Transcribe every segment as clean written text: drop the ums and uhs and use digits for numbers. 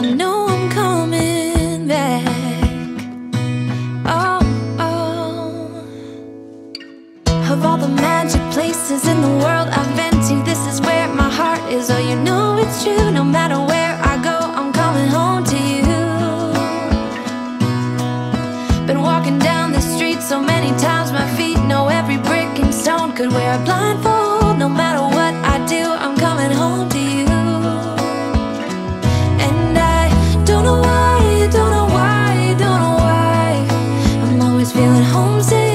I know I'm coming back. Oh, oh. Of all the magic places in the world I've been to, this is where my heart is. Oh, you know it's true. No matter where I go, I'm coming home to you. Been walking down the street so many times, my feet know every brick and stone. Could wear a blindfold. No matter what I do, I'm coming home to you. And I don't know why, don't know why, don't know why I'm always feeling homesick.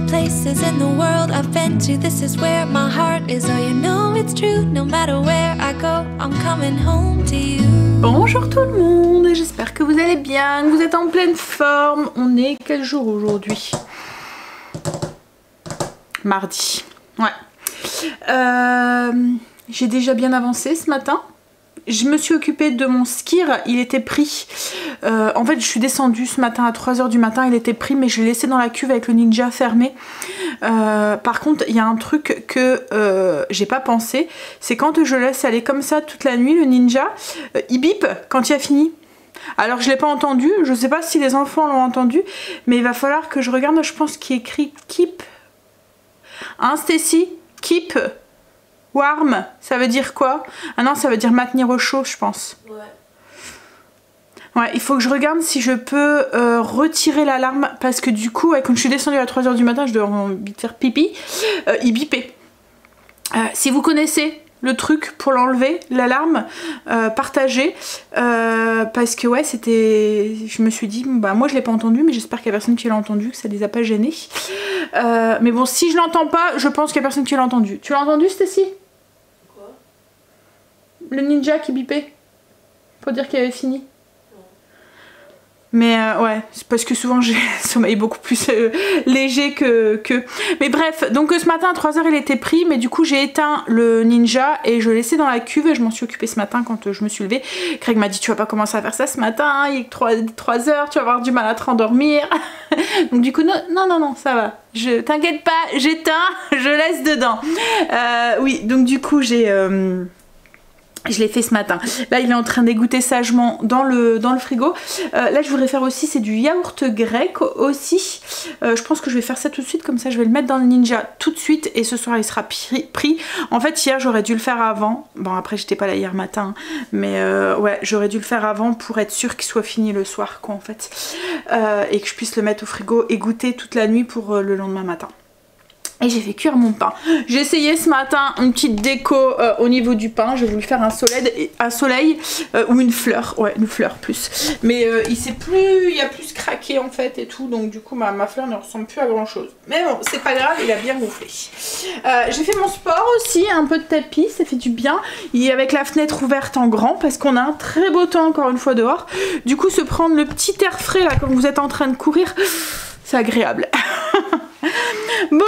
Places in the world I've been to, this is where my heart is. Oh, you know it's true. No matter where I go, I'm coming home to you. Bonjour tout le monde, j'espère que vous allez bien, que vous êtes en pleine forme. On est quel jour aujourd'hui? Mardi. Ouais. J'ai déjà bien avancé ce matin. Je me suis occupée de mon skir, il était pris. En fait, je suis descendue ce matin à 3 h du matin, il était pris, mais je l'ai laissé dans la cuve avec le Ninja fermé. Par contre, il y a un truc que j'ai pas pensé, c'est quand je laisse aller comme ça toute la nuit, le Ninja, il bip quand il a fini. Alors je l'ai pas entendu, je sais pas si les enfants l'ont entendu, mais il va falloir que je regarde, je pense qu'il est écrit keep. Hein, Stacy? Keep warm, ça veut dire quoi? Ah non, ça veut dire maintenir au chaud, je pense. Ouais. Ouais, il faut que je regarde si je peux retirer l'alarme, parce que du coup, ouais, quand je suis descendue à 3 h du matin, je dois faire pipi, il bipait. Si vous connaissez le truc pour l'enlever, l'alarme, partagez, parce que ouais, c'était... Je me suis dit, bah moi je l'ai pas entendu, mais j'espère qu'il y a personne qui l'a entendu, que ça les a pas gênés. Mais bon, si je l'entends pas, je pense qu'il y a personne qui l'a entendu. Tu l'as entendu, Stacy? Quoi? Le Ninja qui bipait, pour dire qu'il avait fini. Mais ouais, c'est parce que souvent j'ai un sommeil beaucoup plus léger que... Mais bref, donc ce matin à 3 h il était pris, mais du coup j'ai éteint le Ninja et je l'ai laissé dans la cuve et je m'en suis occupée ce matin quand je me suis levée. Craig m'a dit tu vas pas commencer à faire ça ce matin, hein, il est 3 h, tu vas avoir du mal à te rendormir. Donc du coup non, ça va. T'inquiète pas, j'éteins, je laisse dedans. Oui, donc du coup j'ai Je l'ai fait ce matin. Là, il est en train d'égoutter sagement dans le frigo. Là, je voudrais faire aussi, c'est du yaourt grec aussi. Je pense que je vais faire ça tout de suite, comme ça, je vais le mettre dans le Ninja tout de suite. Et ce soir, il sera pris. En fait, hier, j'aurais dû le faire avant. Bon, après, j'étais pas là hier matin. Mais ouais, j'aurais dû le faire avant pour être sûre qu'il soit fini le soir, quoi, en fait. Et que je puisse le mettre au frigo et goûter toute la nuit pour le lendemain matin. Et j'ai fait cuire mon pain. J'ai essayé ce matin une petite déco au niveau du pain. J'ai voulu faire un soleil ou une fleur. Ouais, une fleur plus. Mais il a plus craqué en fait et tout. Donc du coup ma fleur ne ressemble plus à grand chose. Mais bon, c'est pas grave, il a bien gonflé. J'ai fait mon sport aussi, un peu de tapis, ça fait du bien. Il est avec la fenêtre ouverte en grand parce qu'on a un très beau temps encore une fois dehors. Du coup se prendre le petit air frais là quand vous êtes en train de courir, c'est agréable. Bon,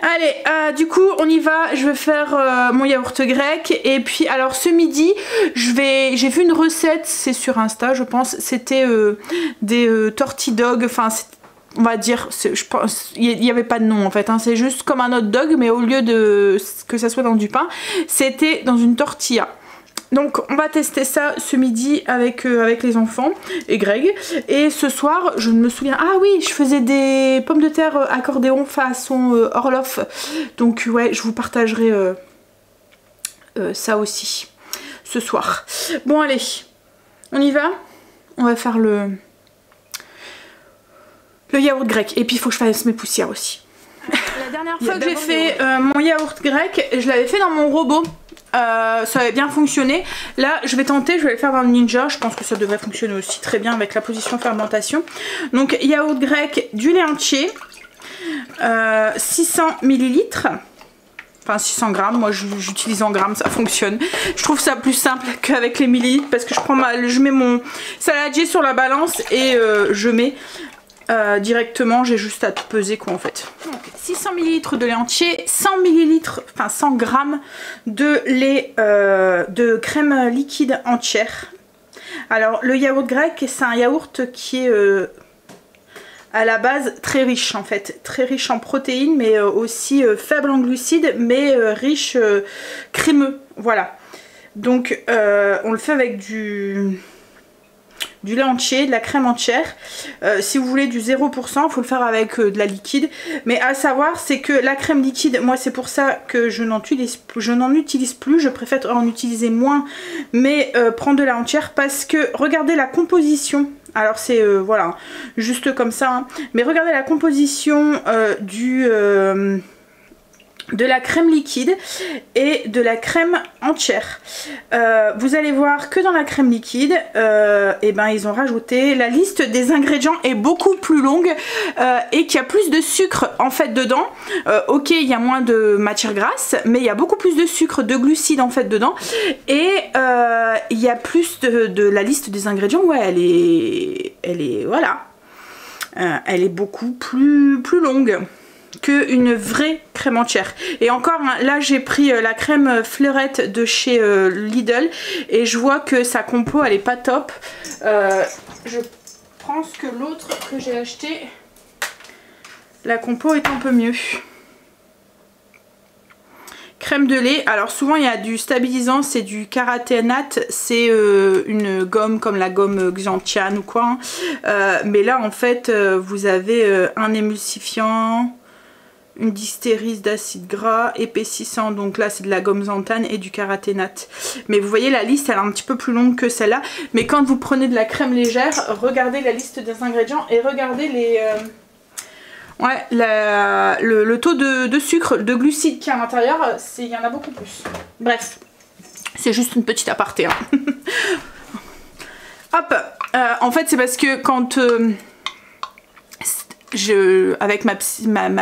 allez, du coup on y va, je vais faire mon yaourt grec. Et puis alors ce midi, j'ai vu une recette, c'est sur Insta je pense, c'était des tortillas dog, enfin on va dire, je pense, il n'y avait pas de nom en fait, hein, c'est juste comme un hot dog mais au lieu de que ça soit dans du pain, c'était dans une tortilla. Donc on va tester ça ce midi avec les enfants et Greg. Et ce soir, je me souviens... Ah oui, je faisais des pommes de terre accordéon façon Orloff. Donc ouais, je vous partagerai ça aussi ce soir. Bon allez, on y va. On va faire le yaourt grec. Et puis il faut que je fasse mes poussières aussi. La dernière fois que j'ai fait mon yaourt grec, je l'avais fait dans mon robot. Ça avait bien fonctionné. Là je vais tenter, je vais le faire dans le Ninja. Je pense que ça devrait fonctionner aussi très bien avec la position fermentation. Donc yaourt grec, du lait entier, 600 ml, enfin 600 grammes. Moi j'utilise en grammes, ça fonctionne. Je trouve ça plus simple qu'avec les millilitres parce que je mets mon saladier sur la balance et je mets directement, j'ai juste à tout peser quoi en fait. Donc 600 ml de lait entier, 100 ml, enfin 100 g de lait de crème liquide entière. Alors le yaourt grec, c'est un yaourt qui est à la base très riche en fait, très riche en protéines mais aussi faible en glucides mais riche crémeux, voilà. Donc on le fait avec du lait entier, de la crème entière. Si vous voulez du 0%, il faut le faire avec de la liquide. Mais à savoir, c'est que la crème liquide, moi c'est pour ça que je n'en utilise plus. Je préfère en utiliser moins, mais prendre de la entière parce que regardez la composition. Alors c'est voilà, juste comme ça. Hein. Mais regardez la composition de la crème liquide et de la crème entière. Vous allez voir que dans la crème liquide, et ben ils ont rajouté, la liste des ingrédients est beaucoup plus longue et qu'il y a plus de sucre en fait dedans. Ok, il y a moins de matière grasse, mais il y a beaucoup plus de sucre, de glucides en fait dedans. Et il y a plus de la liste des ingrédients. Ouais, elle est voilà, elle est beaucoup plus longue qu'une vraie crème entière. Et encore hein, là j'ai pris la crème fleurette de chez Lidl et je vois que sa compo elle est pas top. Je pense que l'autre que j'ai acheté, la compo est un peu mieux. Crème de lait, alors souvent il y a du stabilisant, c'est du carathénate, c'est une gomme comme la gomme Xiantian ou quoi. Mais là en fait vous avez un émulsifiant, une dystérise d'acide gras, épaississant, donc là c'est de la gomme xanthane et du carathénate. Mais vous voyez la liste elle est un petit peu plus longue que celle-là. Mais quand vous prenez de la crème légère, regardez la liste des ingrédients et regardez les... ouais, le taux de sucre, de glucides qu'il y a à l'intérieur, il y en a beaucoup plus. Bref, c'est juste une petite aparté. Hein. Hop, en fait c'est parce que quand... avec ma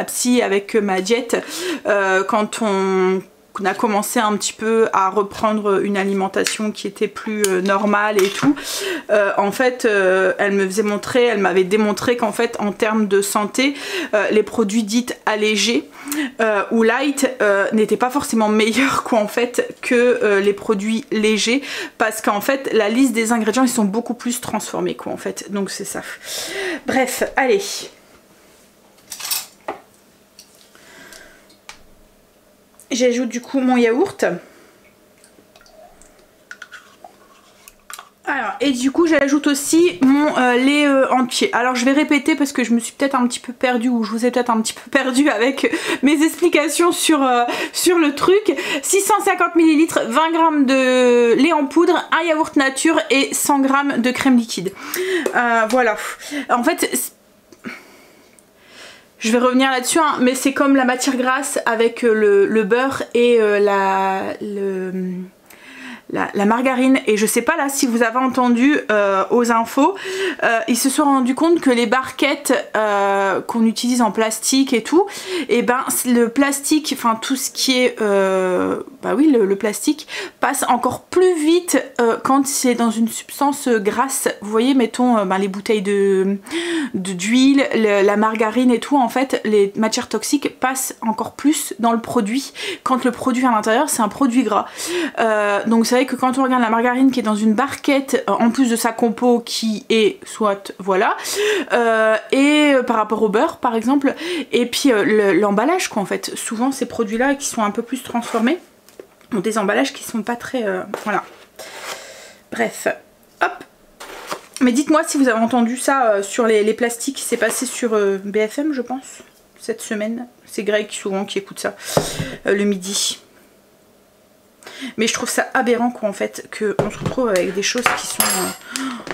psy, avec ma diète, quand on a commencé un petit peu à reprendre une alimentation qui était plus normale et tout, en fait elle m'avait démontré qu'en fait en termes de santé les produits dits allégés ou light n'étaient pas forcément meilleurs quoi en fait que les produits légers, parce qu'en fait la liste des ingrédients ils sont beaucoup plus transformés quoi en fait, donc c'est ça. Bref, allez. J'ajoute du coup mon yaourt. Alors, et du coup j'ajoute aussi mon lait entier. Alors je vais répéter parce que je me suis peut-être un petit peu perdue, ou je vous ai peut-être un petit peu perdue avec mes explications sur le truc. 650 ml, 20 g de lait en poudre, un yaourt nature et 100 g de crème liquide. Voilà. En fait, je vais revenir là-dessus, hein, mais c'est comme la matière grasse avec le beurre et la margarine. Et je sais pas là si vous avez entendu aux infos, ils se sont rendus compte que les barquettes qu'on utilise en plastique et tout, et ben le plastique, enfin tout ce qui est bah oui, le plastique passe encore plus vite quand c'est dans une substance grasse. Vous voyez, mettons ben, les bouteilles d'huile, la margarine et tout, en fait les matières toxiques passent encore plus dans le produit quand le produit à l'intérieur c'est un produit gras. Donc c'est vrai que quand on regarde la margarine qui est dans une barquette, en plus de sa compo qui est soit voilà, et par rapport au beurre par exemple, et puis l'emballage quoi, en fait souvent ces produits là qui sont un peu plus transformés ont des emballages qui sont pas très voilà, bref, hop. Mais dites-moi si vous avez entendu ça sur les plastiques, c'est passé sur BFM je pense cette semaine, c'est Greg souvent qui écoute ça le midi. Mais je trouve ça aberrant quoi en fait, qu'on se retrouve avec des choses qui sont...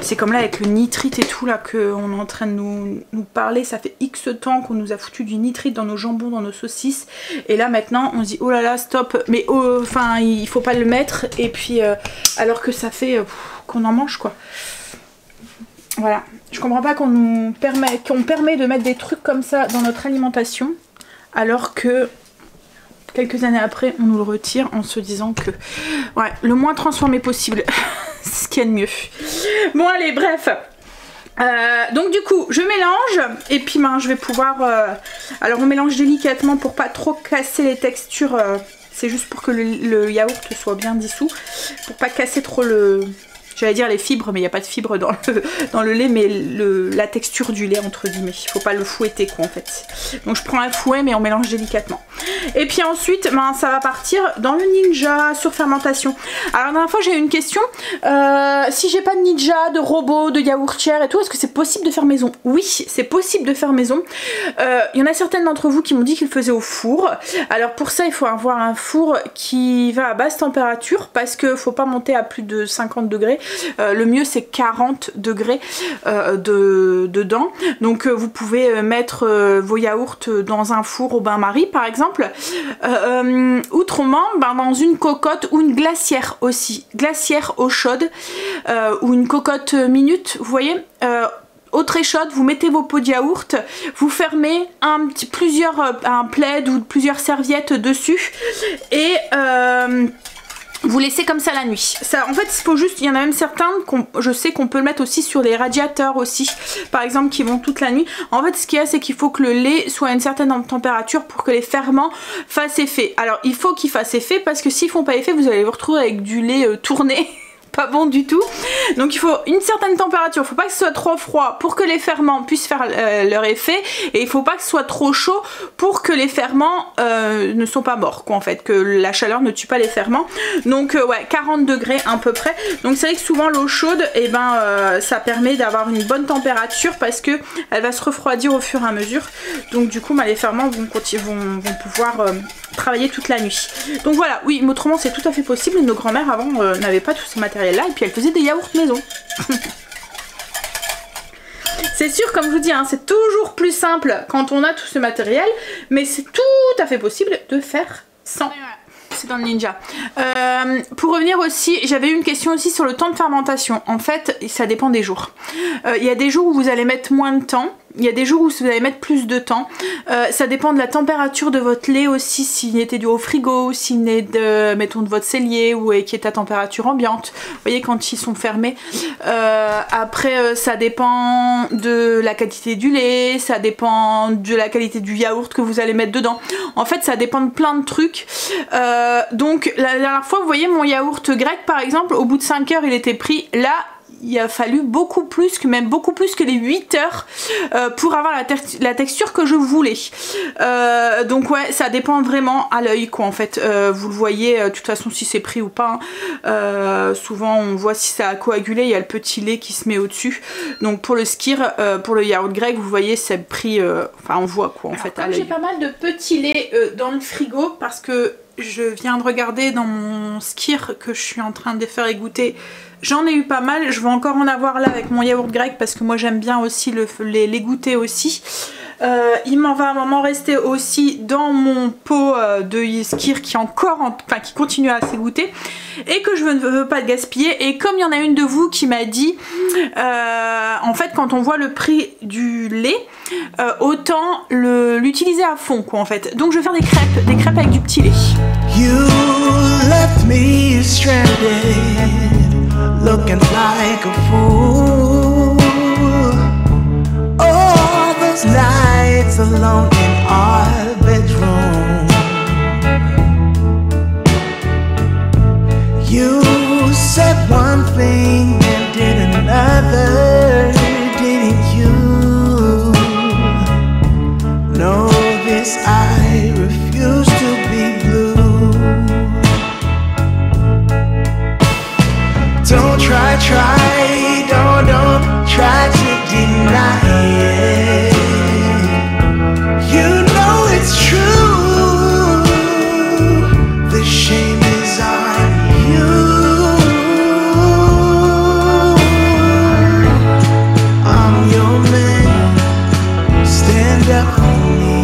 c'est comme là avec le nitrite et tout là qu'on est en train de nous parler. Ça fait X temps qu'on nous a foutu du nitrite dans nos jambons, dans nos saucisses. Et là maintenant on se dit oh là là stop, mais enfin il faut pas le mettre. Et puis alors que ça fait qu'on en mange quoi. Voilà, je comprends pas qu'on permet de mettre des trucs comme ça dans notre alimentation alors que... quelques années après, on nous le retire en se disant que ouais, le moins transformé possible, c'est ce qu'il y a de mieux. Bon allez, bref. Donc du coup, je mélange et puis ben, je vais pouvoir... alors on mélange délicatement pour pas trop casser les textures. C'est juste pour que le yaourt soit bien dissous. Pour pas casser trop le... j'allais dire les fibres, mais il n'y a pas de fibres dans le lait, mais la texture du lait entre guillemets. Il faut pas le fouetter quoi en fait. Donc je prends un fouet mais on mélange délicatement. Et puis ensuite, ben, ça va partir dans le Ninja sur fermentation. Alors la dernière fois j'ai eu une question. Si j'ai pas de Ninja, de robot, de yaourtière et tout, est-ce que c'est possible de faire maison? Oui, c'est possible de faire maison. Il y en a certaines d'entre vous qui m'ont dit qu'ils le faisaient au four. Alors pour ça il faut avoir un four qui va à basse température parce que faut pas monter à plus de 50 degrés. Le mieux c'est 40 degrés dedans. Donc vous pouvez mettre vos yaourts dans un four au bain-marie par exemple. Autrement, ben, dans une cocotte ou une glacière aussi. Glacière eau chaude ou une cocotte minute, vous voyez, eau très chaude, vous mettez vos pots de yaourt, vous fermez un plaid ou plusieurs serviettes dessus et vous laissez comme ça la nuit. Ça, en fait, il faut juste, il y en a même certains, je sais qu'on peut le mettre aussi sur les radiateurs aussi, par exemple, qui vont toute la nuit. En fait, ce qu'il y a, c'est qu'il faut que le lait soit à une certaine température pour que les ferments fassent effet. Alors, il faut qu'ils fassent effet parce que s'ils font pas effet, vous allez vous retrouver avec du lait tourné. Pas bon du tout. Donc il faut une certaine température, il faut pas que ce soit trop froid pour que les ferments puissent faire leur effet, et il faut pas que ce soit trop chaud pour que les ferments ne sont pas morts quoi en fait, que la chaleur ne tue pas les ferments. Donc ouais, 40 degrés à peu près. Donc c'est vrai que souvent l'eau chaude, et ben ça permet d'avoir une bonne température parce que elle va se refroidir au fur et à mesure. Donc du coup bah, les ferments vont pouvoir travailler toute la nuit. Donc voilà, oui, mais autrement c'est tout à fait possible. Nos grands-mères avant n'avaient pas tout ce matériel là et puis elles faisaient des yaourts maison. C'est sûr, comme je vous dis, hein, c'est toujours plus simple quand on a tout ce matériel, mais c'est tout à fait possible de faire sans. C'est dans le Ninja. Pour revenir aussi, j'avais eu une question aussi sur le temps de fermentation. En fait, ça dépend des jours. Il y a des jours où vous allez mettre moins de temps. Il y a des jours où vous allez mettre plus de temps. Ça dépend de la température de votre lait aussi, s'il était dû au frigo, s'il venait de, mettons, de votre cellier ou qui est à température ambiante. Vous voyez, quand ils sont fermés. Après, ça dépend de la qualité du lait, ça dépend de la qualité du yaourt que vous allez mettre dedans. En fait, ça dépend de plein de trucs. Donc, la dernière fois, vous voyez, mon yaourt grec, par exemple, au bout de 5 heures, il était pris là. il a fallu beaucoup plus que les 8 heures pour avoir la texture que je voulais. Donc ouais, ça dépend vraiment à l'œil quoi en fait. Vous le voyez de toute façon si c'est pris ou pas. Souvent on voit si ça a coagulé, il y a le petit lait qui se met au-dessus. Donc pour le skyr, pour le yaourt grec, vous voyez c'est pris, enfin on voit quoi en fait à l'œil. J'ai pas mal de petits laits dans le frigo parce que je viens de regarder dans mon skyr que je suis en train de les faire égoutter. J'en ai eu pas mal, je vais encore en avoir là avec mon yaourt grec parce que moi j'aime bien aussi les goûter aussi. Il m'en va un moment rester aussi dans mon pot de skyr qui qui continue à s'égoutter et que je ne veux pas gaspiller. Et comme il y en a une de vous qui m'a dit en fait quand on voit le prix du lait autant l'utiliser à fond quoi en fait. Donc je vais faire des crêpes avec du petit lait. You left me stranded, looking like a fool. All those nights alone in our bedroom. You said one thing and did another, didn't you? Know this, I refuse to be blue. Don't try, don't try to deny it. You know it's true. The shame is on you. I'm your man. Stand up for me.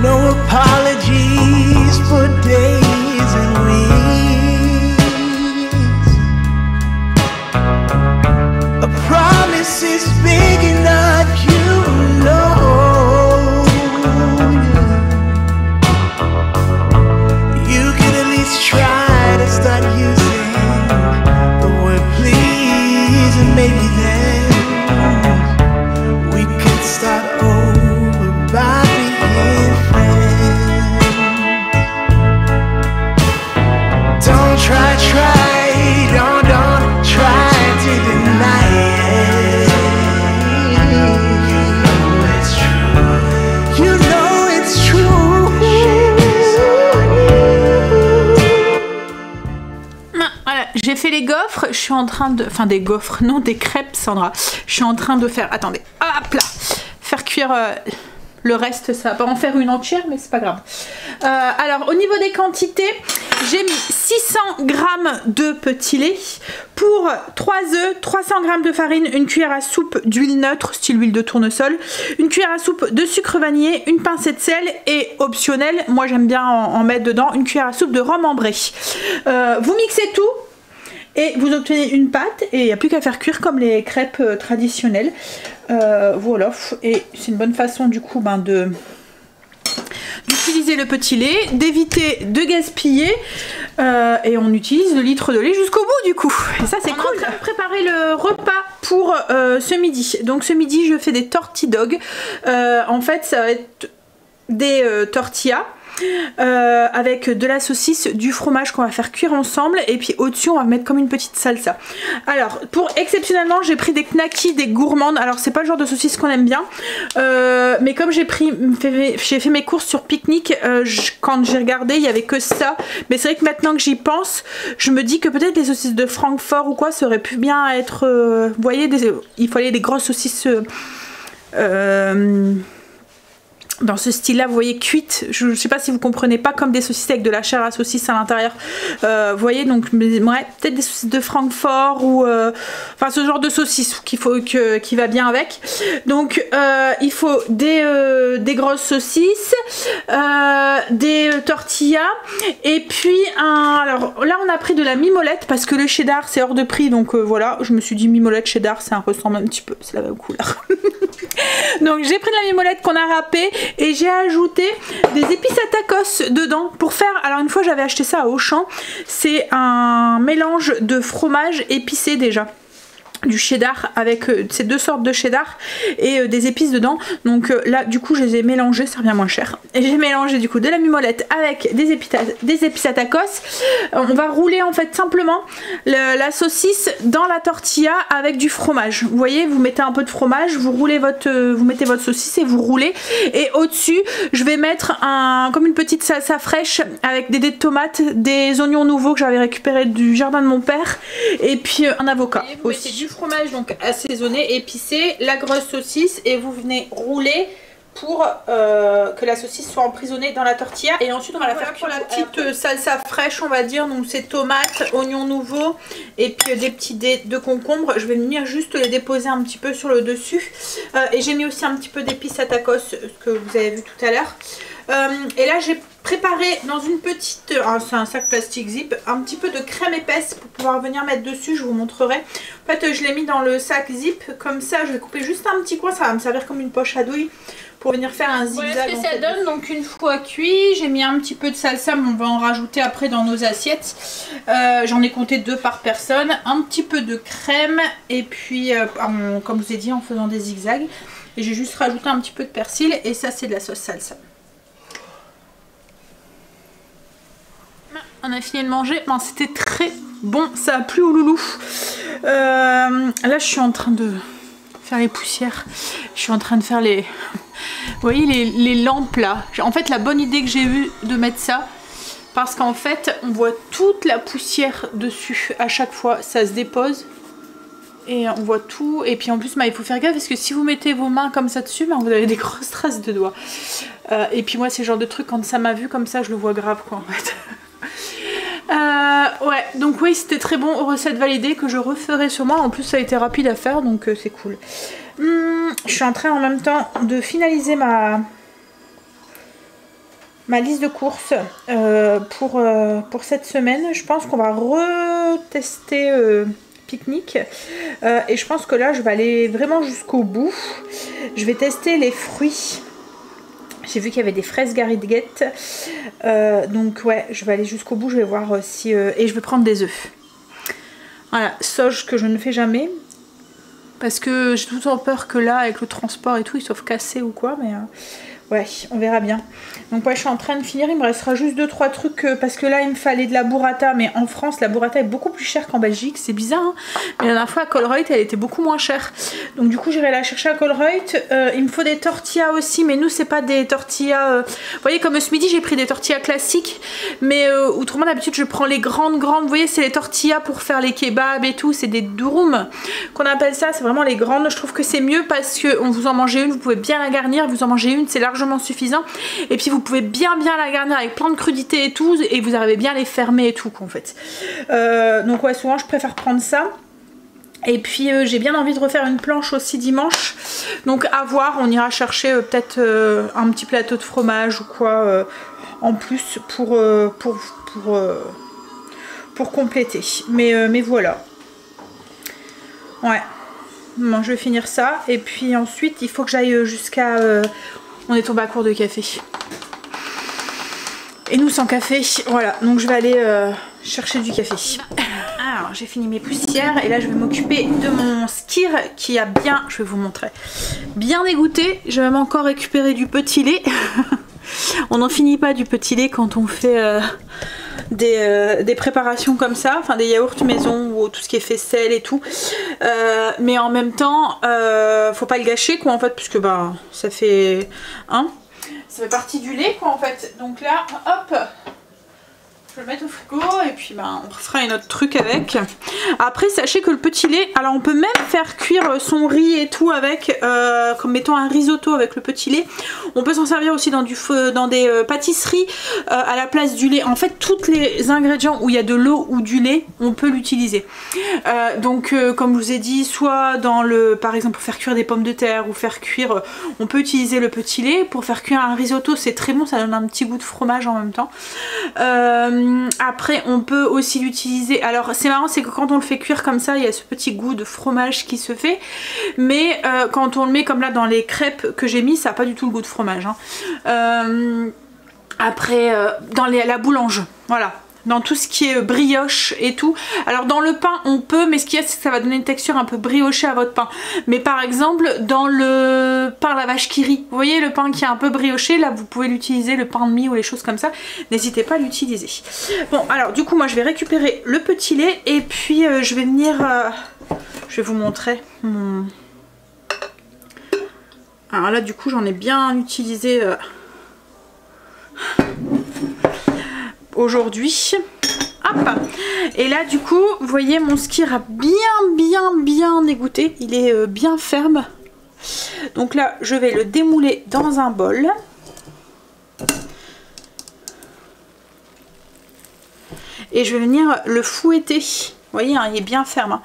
No apologies for days and weeks. A promise is big enough, you know. You could at least try to start using the word please, and maybe then we could start over by being friends. Don't try, don't try to deny it. You know it's true. You know it's true. Voilà, j'ai fait les gaufres, je suis en train de... Enfin des gaufres, non des crêpes Sandra. Je suis en train de faire... Attendez, hop là. Faire cuire... Le reste, ça va pas en faire une entière, mais c'est pas grave. Alors, au niveau des quantités, j'ai mis 600 g de petit lait pour 3 œufs, 300 g de farine, une cuillère à soupe d'huile neutre, style huile de tournesol, une cuillère à soupe de sucre vanillé, une pincée de sel et optionnel, moi j'aime bien en mettre dedans, une cuillère à soupe de rhum ambré. Vous mixez tout. Et vous obtenez une pâte et il n'y a plus qu'à faire cuire comme les crêpes traditionnelles. Voilà, et c'est une bonne façon du coup d'utiliser le petit lait, d'éviter de gaspiller et on utilise le litre de lait jusqu'au bout du coup. Et ça c'est cool. On est en train de préparer le repas pour ce midi. Donc ce midi je fais des tortillas dog. En fait ça va être des tortillas. Avec de la saucisse, du fromage qu'on va faire cuire ensemble et puis au-dessus on va mettre comme une petite salsa. Alors pour exceptionnellement j'ai pris des knackis, des gourmandes. Alors c'est pas le genre de saucisse qu'on aime bien mais comme j'ai fait mes courses sur Picnic, quand j'ai regardé il y avait que ça, mais c'est vrai que maintenant que j'y pense je me dis que peut-être les saucisses de Francfort ou quoi ça aurait pu bien être vous voyez il fallait des grosses saucisses dans ce style là, vous voyez, cuite, je sais pas si vous comprenez, pas comme des saucisses avec de la chair à saucisse à l'intérieur, vous voyez, donc ouais, peut-être des saucisses de Francfort ou enfin ce genre de saucisse qui va bien avec. Donc il faut des grosses saucisses, des tortillas et puis alors là on a pris de la mimolette parce que le cheddar c'est hors de prix, donc voilà, je me suis dit mimolette cheddar ça ressemble un petit peu, c'est la même couleur. Donc j'ai pris de la mimolette qu'on a râpée et j'ai ajouté des épices à tacos dedans pour faire, alors une fois j'avais acheté ça à Auchan, c'est un mélange de fromage épicé déjà. du cheddar avec ces deux sortes de cheddar et des épices dedans. Donc là du coup je les ai mélangés, ça revient moins cher. Et j'ai mélangé du coup de la mimolette avec des épices à tacos. On va rouler en fait simplement la saucisse dans la tortilla avec du fromage. Vous voyez, vous mettez un peu de fromage, vous mettez votre saucisse et vous roulez. Et au-dessus je vais mettre comme une petite salsa fraîche avec des dés de tomates, des oignons nouveaux que j'avais récupérés du jardin de mon père et puis un avocat. Vous mettez du fromage donc assaisonné, épicé, la grosse saucisse et vous venez rouler pour que la saucisse soit emprisonnée dans la tortilla. Et ensuite on va la faire cuire. La petite salsa fraîche on va dire, donc c'est tomates, oignons nouveaux et puis des petits dés de concombre. Je vais venir juste les déposer un petit peu sur le dessus et j'ai mis aussi un petit peu d'épices à tacos, ce que vous avez vu tout à l'heure. Et là j'ai préparé dans une petite, c'est un sac plastique zip, un petit peu de crème épaisse pour pouvoir venir mettre dessus, je vous montrerai. En fait je l'ai mis dans le sac zip, comme ça je vais couper juste un petit coin, ça va me servir comme une poche à douille pour venir faire un zigzag. Voilà ce que ça donne, donc une fois cuit, j'ai mis un petit peu de salsa, mais on va en rajouter après dans nos assiettes. J'en ai compté 2 par personne, un petit peu de crème et puis comme je vous ai dit en faisant des zigzags. Et j'ai juste rajouté un petit peu de persil et ça c'est de la sauce salsa. On a fini de manger, bon, c'était très bon, ça a plu au loulou. Là je suis en train de faire les poussières, je suis en train de faire les... Vous voyez les lampes là. En fait la bonne idée que j'ai eue de mettre ça, parce qu'en fait on voit toute la poussière dessus à chaque fois, ça se dépose. Et on voit tout, et puis en plus il faut faire gaffe parce que si vous mettez vos mains comme ça dessus, vous avez des grosses traces de doigts. Et puis moi c'est le genre de truc, quand ça m'a vu comme ça je le vois grave quoi en fait. Ouais, donc oui c'était très bon, recette validée que je referai sur moi, en plus ça a été rapide à faire donc c'est cool. Je suis en train en même temps de finaliser ma liste de courses pour cette semaine. Je pense qu'on va retester pique-nique et je pense que là je vais aller vraiment jusqu'au bout. Je vais tester les fruits. J'ai vu qu'il y avait des fraises Garriguette, donc ouais, je vais aller jusqu'au bout, je vais voir si... et je vais prendre des œufs. Voilà, sauge que je ne fais jamais, parce que j'ai tout le temps peur que là, avec le transport et tout, ils soient cassés ou quoi, mais... ouais, on verra bien. Donc ouais, je suis en train de finir, il me restera juste 2-3 trucs parce que là il me fallait de la burrata, mais en France la burrata est beaucoup plus chère qu'en Belgique, c'est bizarre hein, mais la dernière fois à Colruyt elle était beaucoup moins chère. Donc du coup j'irai la chercher à Colruyt. Il me faut des tortillas aussi, mais nous c'est pas des tortillas... Vous voyez comme ce midi j'ai pris des tortillas classiques, mais autrement d'habitude je prends les grandes, vous voyez c'est les tortillas pour faire les kebabs et tout, c'est des durum qu'on appelle ça, c'est vraiment les grandes. Je trouve que c'est mieux parce que on vous en mangez une, vous pouvez bien la garnir, vous en mangez une, c'est largement suffisant, et puis vous pouvez bien la garnir avec plein de crudités et tout, et vous arrivez bien à les fermer et tout en fait. Donc ouais, souvent je préfère prendre ça. Et puis j'ai bien envie de refaire une planche aussi dimanche, donc à voir, on ira chercher peut-être un petit plateau de fromage ou quoi en plus pour compléter, mais voilà. Ouais, bon, je vais finir ça et puis ensuite il faut que j'aille jusqu'à... on est tombé à court de café. Et nous sans café, voilà. Donc je vais aller chercher du café. Alors j'ai fini mes poussières et là je vais m'occuper de mon skir qui a bien, je vais vous montrer, bien dégoûté. J'ai même encore récupéré du petit lait. On n'en finit pas du petit lait quand on fait des préparations comme ça, enfin des yaourts maison ou tout ce qui est faisselle et tout. Mais en même temps, faut pas le gâcher quoi en fait, puisque bah ça fait ça fait partie du lait quoi en fait. Donc là, hop, je vais le mettre au frigo et puis bah, on fera un autre truc avec. Après sachez que le petit lait, alors on peut même faire cuire son riz et tout avec, comme mettons un risotto avec le petit lait. On peut s'en servir aussi dans des pâtisseries à la place du lait. En fait tous les ingrédients où il y a de l'eau ou du lait, on peut l'utiliser. Donc comme je vous ai dit, soit dans par exemple pour faire cuire des pommes de terre ou faire cuire, on peut utiliser le petit lait. Pour faire cuire un risotto c'est très bon, ça donne un petit goût de fromage en même temps. Après on peut aussi l'utiliser, alors c'est marrant, c'est que quand on le fait cuire comme ça il y a ce petit goût de fromage qui se fait, mais quand on le met comme là dans les crêpes que j'ai mis, ça n'a pas du tout le goût de fromage hein. Après dans la boulange, voilà, dans tout ce qui est brioche et tout. Alors dans le pain on peut, mais ce qu'il y a c'est que ça va donner une texture un peu briochée à votre pain. Mais par exemple dans le pain la vache qui rit, vous voyez le pain qui est un peu brioché, là vous pouvez l'utiliser, le pain de mie ou les choses comme ça, n'hésitez pas à l'utiliser. Bon alors du coup moi je vais récupérer le petit lait et puis je vais venir, je vais vous montrer mon... Alors là du coup j'en ai bien utilisé aujourd'hui. Hop. Et là du coup vous voyez mon skyr a bien égoutté, il est bien ferme. Donc là je vais le démouler dans un bol. Et je vais venir le fouetter. Vous voyez, hein, il est bien ferme. Hein.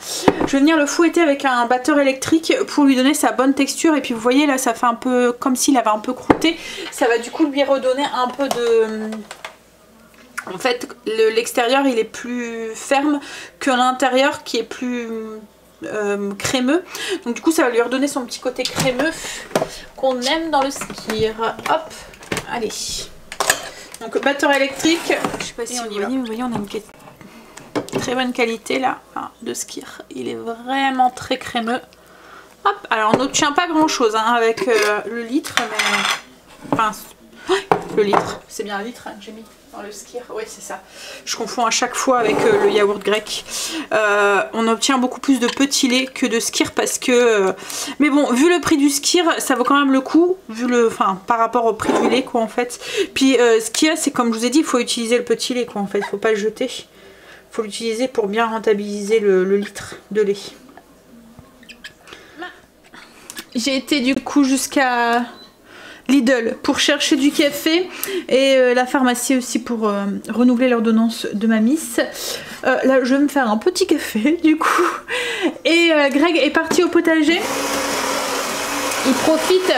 Je vais venir le fouetter avec un batteur électrique pour lui donner sa bonne texture. Et puis vous voyez là, ça fait un peu comme s'il avait un peu croûté. Ça va du coup lui redonner un peu de... En fait, l'extérieur il est plus ferme que l'intérieur qui est plus crémeux. Donc du coup ça va lui redonner son petit côté crémeux qu'on aime dans le skyr. Hop, allez. Donc batteur électrique. Je sais pas si vous voyez, on a une très bonne qualité là de skyr. Il est vraiment très crémeux. Hop, alors on n'obtient pas grand chose hein, avec le litre, mais enfin le litre, c'est bien un litre hein, que j'ai mis dans le skyr. Oui c'est ça. Je confonds à chaque fois avec le yaourt grec. On obtient beaucoup plus de petit lait que de skyr parce que mais bon vu le prix du skyr ça vaut quand même le coup vu le par rapport au prix du lait quoi en fait. Puis ce qu'il y a c'est comme je vous ai dit il faut utiliser le petit lait quoi en fait, il faut pas le jeter. Il faut l'utiliser pour bien rentabiliser le litre de lait. J'ai été du coup jusqu'à Lidl pour chercher du café et la pharmacie aussi pour renouveler l'ordonnance de ma miss. Là je vais me faire un petit café du coup. Et Greg est parti au potager. Il profite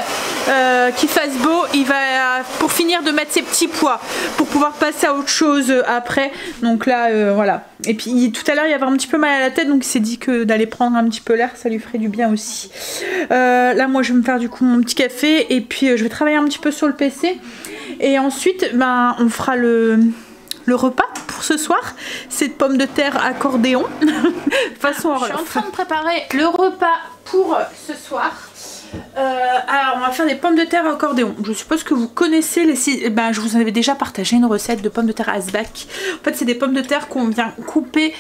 qu'il fasse beau, il va pour finir de mettre ses petits pois pour pouvoir passer à autre chose après. Donc là voilà. Et puis tout à l'heure il avait un petit peu mal à la tête donc il s'est dit que d'aller prendre un petit peu l'air ça lui ferait du bien aussi. Là moi je vais me faire du coup mon petit café et puis je vais travailler un petit peu sur le PC et ensuite ben on fera le repas pour ce soir. C'est de pommes de terre accordéon façon Orloff. Je suis en train de préparer le repas pour ce soir. Alors on va faire des pommes de terre accordéon. Je suppose que vous connaissez les... Ben, je vous avais déjà partagé une recette de pommes de terre Asbach. En fait c'est des pommes de terre qu'on vient couper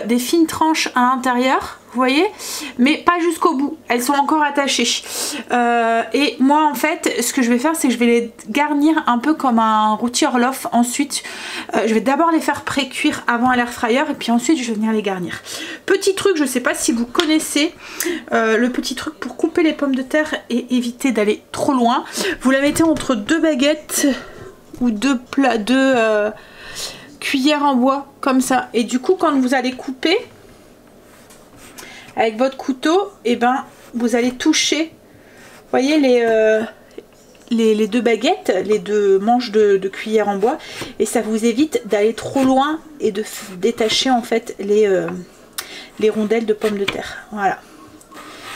des fines tranches à l'intérieur. Vous voyez, mais pas jusqu'au bout, elles sont encore attachées et moi en fait ce que je vais faire c'est que je vais les garnir un peu comme un rôti Orloff. Ensuite je vais d'abord les faire pré-cuire avant à l'air fryer et puis ensuite je vais venir les garnir. Petit truc, je sais pas si vous connaissez le petit truc pour couper les pommes de terre et éviter d'aller trop loin, vous la mettez entre deux baguettes ou deux cuillères en bois comme ça et du coup quand vous allez couper avec votre couteau, et ben vous allez toucher, vous voyez les deux baguettes, les deux manches de cuillère en bois, et ça vous évite d'aller trop loin et de détacher en fait les rondelles de pommes de terre. Voilà.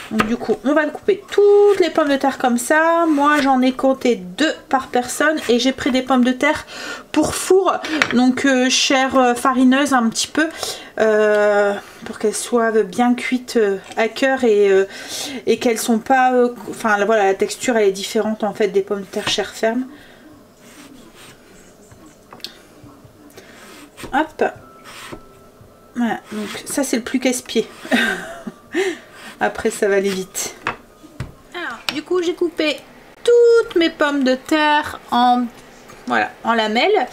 Donc du coup on va couper toutes les pommes de terre comme ça. Moi j'en ai compté 2 par personne et j'ai pris des pommes de terre pour four, donc chair farineuse un petit peu pour qu'elles soient bien cuites à cœur et qu'elles sont pas enfin voilà, la texture elle est différente en fait des pommes de terre chair ferme. Hop, voilà, donc ça c'est le plus casse-pied. Après ça va aller vite. Alors du coup j'ai coupé toutes mes pommes de terre en lamelles,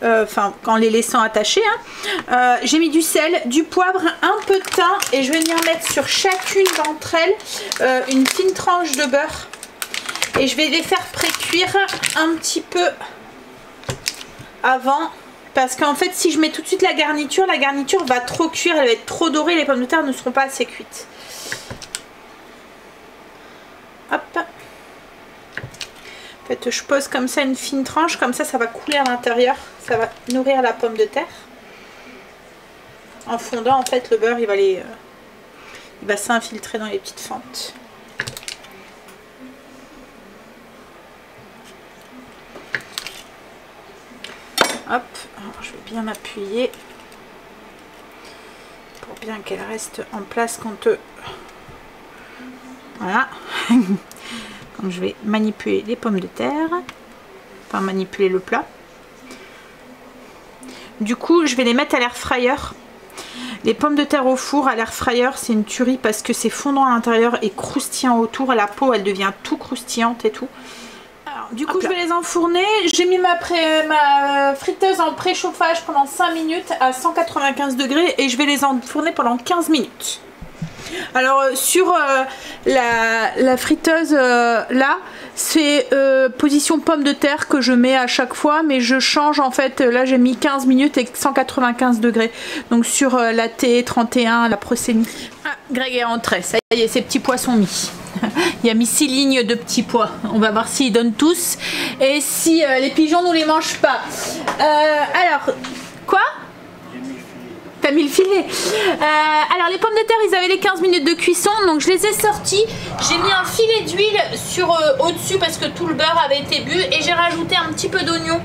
enfin en les laissant attachées hein. J'ai mis du sel, du poivre, un peu de thym et je vais venir mettre sur chacune d'entre elles une fine tranche de beurre et je vais les faire pré-cuire un petit peu avant. Parce qu'en fait si je mets tout de suite la garniture va trop cuire, elle va être trop dorée, les pommes de terre ne seront pas assez cuites. Hop. En fait je pose comme ça une fine tranche, comme ça ça va couler à l'intérieur, ça va nourrir la pomme de terre. En fondant en fait le beurre il va s'infiltrer dans les petites fentes. Hop, alors je vais bien appuyer pour bien qu'elle reste en place quand voilà. Quand je vais manipuler les pommes de terre, enfin manipuler le plat. Du coup, je vais les mettre à l'air fryer. Les pommes de terre au four à l'air fryer, c'est une tuerie parce que c'est fondant à l'intérieur et croustillant autour. La peau, elle devient tout croustillante et tout. Alors, du coup, je vais les enfourner. J'ai mis ma friteuse en préchauffage pendant 5 minutes à 195 degrés et je vais les enfourner pendant 15 minutes. Alors sur la friteuse là, c'est position pomme de terre que je mets à chaque fois, mais je change en fait. Là j'ai mis 15 minutes et 195 degrés. Donc sur la T31, la Procénie. Ah, Greg est rentré, ça y est, ses petits pois sont mis. Il a mis 6 lignes de petits pois. On va voir s'ils donnent tous et si les pigeons nous les mangent pas. Alors, quoi ? T'as mis le filet. Alors les pommes de terre, ils avaient les 15 minutes de cuisson, donc je les ai sortis. J'ai mis un filet d'huile sur au-dessus parce que tout le beurre avait été bu et j'ai rajouté un petit peu d'oignon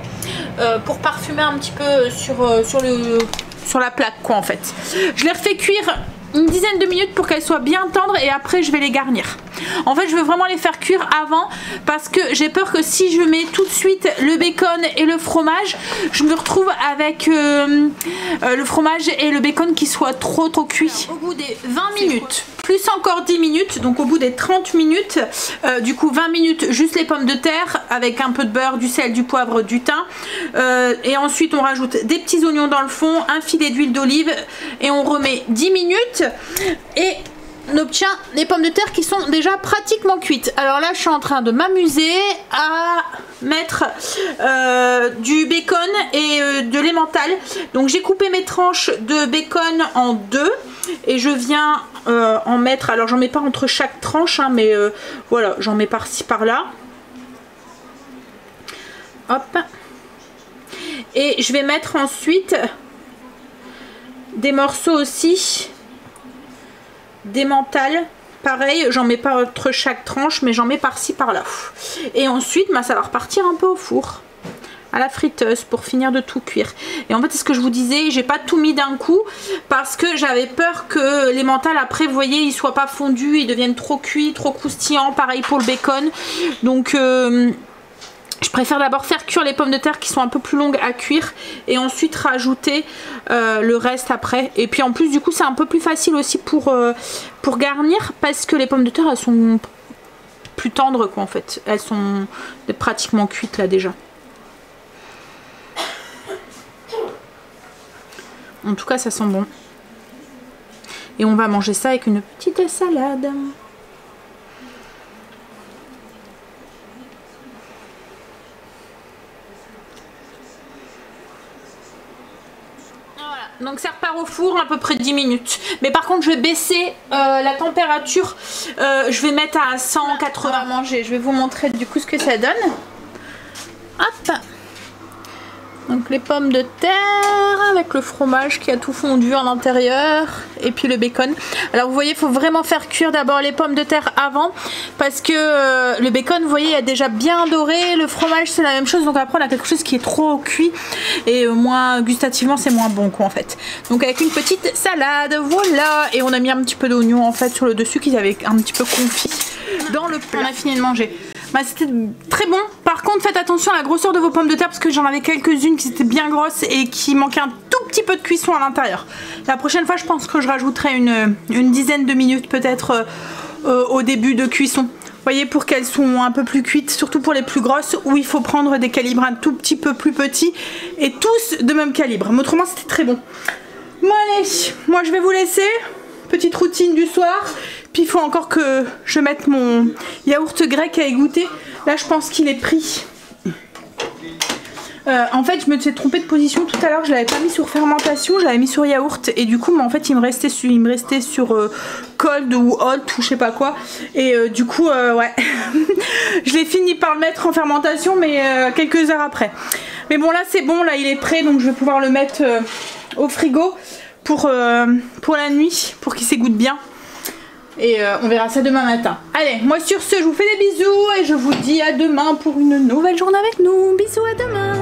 pour parfumer un petit peu sur la plaque quoi en fait. Je les refais cuire une dizaine de minutes pour qu'elles soient bien tendres et après je vais les garnir. En fait je veux vraiment les faire cuire avant parce que j'ai peur que si je mets tout de suite le bacon et le fromage, je me retrouve avec le fromage et le bacon qui soient trop cuits. Au bout des 20 minutes, plus encore 10 minutes, donc au bout des 30 minutes, du coup 20 minutes juste les pommes de terre avec un peu de beurre, du sel, du poivre, du thym et ensuite on rajoute des petits oignons dans le fond, un filet d'huile d'olive et on remet 10 minutes et on obtient des pommes de terre qui sont déjà pratiquement cuites. Alors là je suis en train de m'amuser à mettre du bacon et de l'emmental. Donc j'ai coupé mes tranches de bacon en deux et je viens en mettre, alors j'en mets pas entre chaque tranche hein, mais voilà, j'en mets par-ci par-là. Hop. Et je vais mettre ensuite des morceaux aussi d'emmental, pareil, j'en mets pas entre chaque tranche mais j'en mets par-ci par-là. Et ensuite bah, ça va repartir un peu au four à la friteuse pour finir de tout cuire. Et en fait c'est ce que je vous disais, j'ai pas tout mis d'un coup parce que j'avais peur que l'emmental après vous voyez il soit pas fondu, il devienne trop cuit, trop croustillant, pareil pour le bacon. Donc je préfère d'abord faire cuire les pommes de terre qui sont un peu plus longues à cuire et ensuite rajouter le reste après. Et puis en plus du coup c'est un peu plus facile aussi pour garnir parce que les pommes de terre elles sont plus tendres quoi en fait. Elles sont pratiquement cuites là déjà. En tout cas ça sent bon. Et on va manger ça avec une petite salade. Donc ça repart au four à peu près 10 minutes. Mais par contre je vais baisser la température. Je vais mettre à 180 à manger. Je vais vous montrer du coup ce que ça donne. Hop. Donc les pommes de terre avec le fromage qui a tout fondu à l'intérieur et puis le bacon. Alors vous voyez il faut vraiment faire cuire d'abord les pommes de terre avant parce que le bacon vous voyez il est déjà bien doré, le fromage c'est la même chose donc après on a quelque chose qui est trop cuit et moins gustativement c'est moins bon quoi en fait. Donc avec une petite salade voilà et on a mis un petit peu d'oignon en fait sur le dessus qu'ils avaient un petit peu confit dans le plat. On a fini de manger. Bah, c'était très bon. Par contre faites attention à la grosseur de vos pommes de terre parce que j'en avais quelques-unes qui étaient bien grosses et qui manquaient un tout petit peu de cuisson à l'intérieur. La prochaine fois je pense que je rajouterai une dizaine de minutes peut-être au début de cuisson. Vous voyez pour qu'elles soient un peu plus cuites, surtout pour les plus grosses où il faut prendre des calibres un tout petit peu plus petits et tous de même calibre. Mais autrement c'était très bon. Bon allez, moi je vais vous laisser. Petite routine du soir. Puis il faut encore que je mette mon yaourt grec à égoutter. Là je pense qu'il est pris. En fait je me suis trompée de position tout à l'heure. Je l'avais pas mis sur fermentation, je l'avais mis sur yaourt. Et du coup mais en fait il me restait sur cold ou hot ou je sais pas quoi. Et du coup ouais. Je l'ai fini par le mettre en fermentation mais quelques heures après. Mais bon là c'est bon, là il est prêt. Donc je vais pouvoir le mettre au frigo pour la nuit. Pour qu'il s'égoutte bien. Et on verra ça demain matin. Allez, moi sur ce, je vous fais des bisous et je vous dis à demain pour une nouvelle journée avec nous. Bisous, à demain.